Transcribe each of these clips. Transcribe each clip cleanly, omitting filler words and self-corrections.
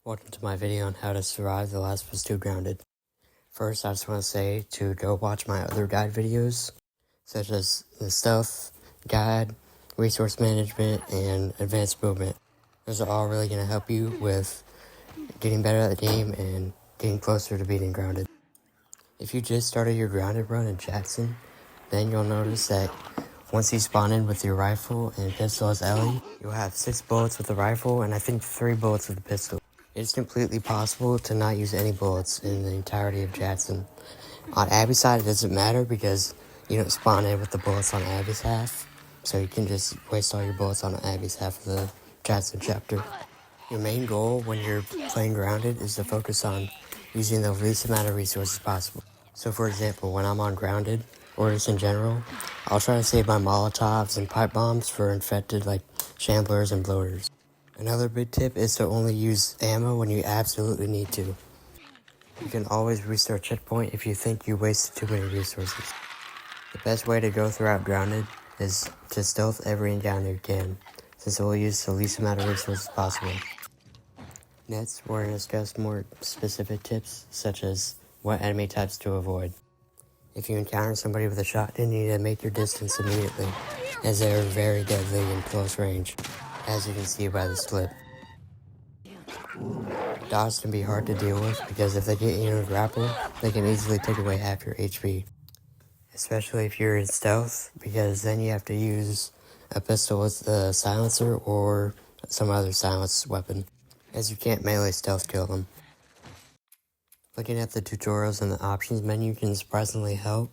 Welcome to my video on how to survive The Last of Us 2 Grounded. First, I just want to say to go watch my other guide videos, such as the stealth guide, resource management, and advanced movement. Those are all really going to help you with getting better at the game and getting closer to beating Grounded. If you just started your Grounded run in Jackson, then you'll notice that once you spawn in with your rifle and pistol as Ellie, you'll have 6 bullets with the rifle and I think 3 bullets with the pistol. It's completely possible to not use any bullets in the entirety of Jackson. On Abby's side, it doesn't matter because you don't spawn in with the bullets on Abby's half, so you can just waste all your bullets on Abby's half of the Jackson chapter. Your main goal when you're playing Grounded is to focus on using the least amount of resources possible. So for example, when I'm on Grounded, or just in general, I'll try to save my Molotovs and pipe bombs for infected like Shamblers and Bloaters. Another big tip is to only use ammo when you absolutely need to. You can always restart checkpoint if you think you wasted too many resources. The best way to go throughout Grounded is to stealth every encounter you can, since it will use the least amount of resources possible. Next, we're going to discuss more specific tips, such as what enemy types to avoid. If you encounter somebody with a shotgun, you need to make your distance immediately, as they are very deadly in close range, as you can see by this clip. Dogs can be hard to deal with because if they get you in a grapple, they can easily take away half your HP. Especially if you're in stealth, because then you have to use a pistol with a silencer or some other silenced weapon, as you can't melee stealth kill them. Looking at the tutorials and the options menu can surprisingly help.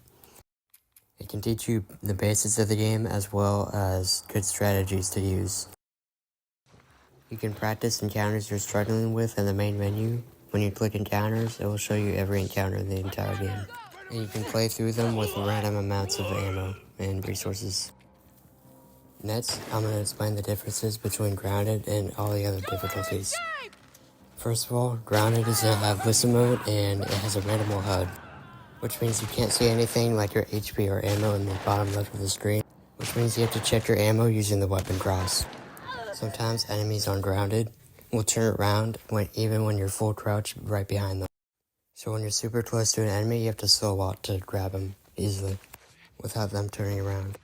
It can teach you the basics of the game as well as good strategies to use. You can practice encounters you're struggling with in the main menu. When you click encounters, it will show you every encounter in the entire game. And you can play through them with random amounts of ammo and resources. Next, I'm going to explain the differences between Grounded and all the other difficulties. First of all, Grounded is going to have listen mode and it has a randomable HUD, which means you can't see anything like your HP or ammo in the bottom left of the screen, which means you have to check your ammo using the weapon cross. Sometimes enemies on Grounded will turn around even when you're full crouch right behind them. So when you're super close to an enemy, you have to slow walk to grab them easily without them turning around.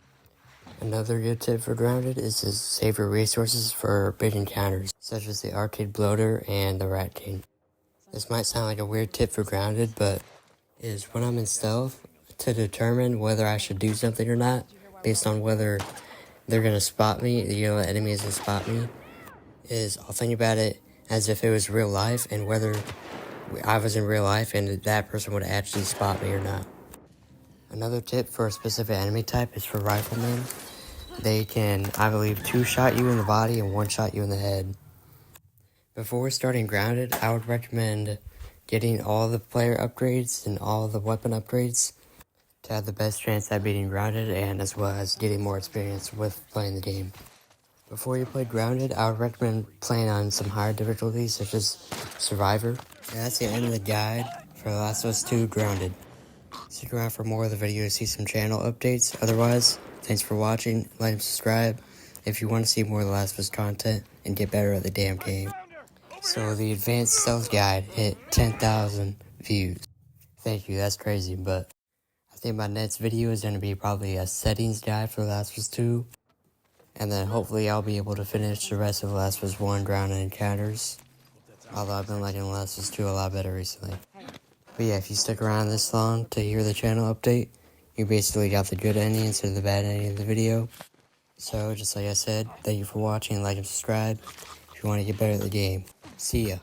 Another good tip for Grounded is to save your resources for big encounters, such as the arcade bloater and the rat king. This might sound like a weird tip for Grounded, but is when I'm in stealth, to determine whether I should do something or not, based on whether they're going to spot me, the enemy is going to spot me, is I'll think about it as if it was real life and whether I was in real life and that person would actually spot me or not. Another tip for a specific enemy type is for riflemen. They can, I believe, 2-shot you in the body and 1-shot you in the head. Before starting Grounded, I would recommend getting all the player upgrades and all the weapon upgrades to have the best chance at beating Grounded and as well as getting more experience with playing the game. Before you play Grounded, I would recommend playing on some higher difficulties such as Survivor. And that's the end of the guide for The Last of Us 2 Grounded. Stick around for more of the video to see some channel updates. Otherwise, thanks for watching, like and subscribe if you want to see more of The Last of Us content and get better at the damn game. So the advanced stealth guide hit 10,000 views. Thank you, that's crazy, but I think my next video is going to be probably a settings guide for The Last of Us 2. And then hopefully I'll be able to finish the rest of The Last of Us 1 Grounded Encounters. Although I've been liking The Last of Us 2 a lot better recently. But yeah, if you stick around this long to hear the channel update, you basically got the good ending instead of the bad ending of the video. So, just like I said, thank you for watching, like and subscribe if you want to get better at the game. See ya.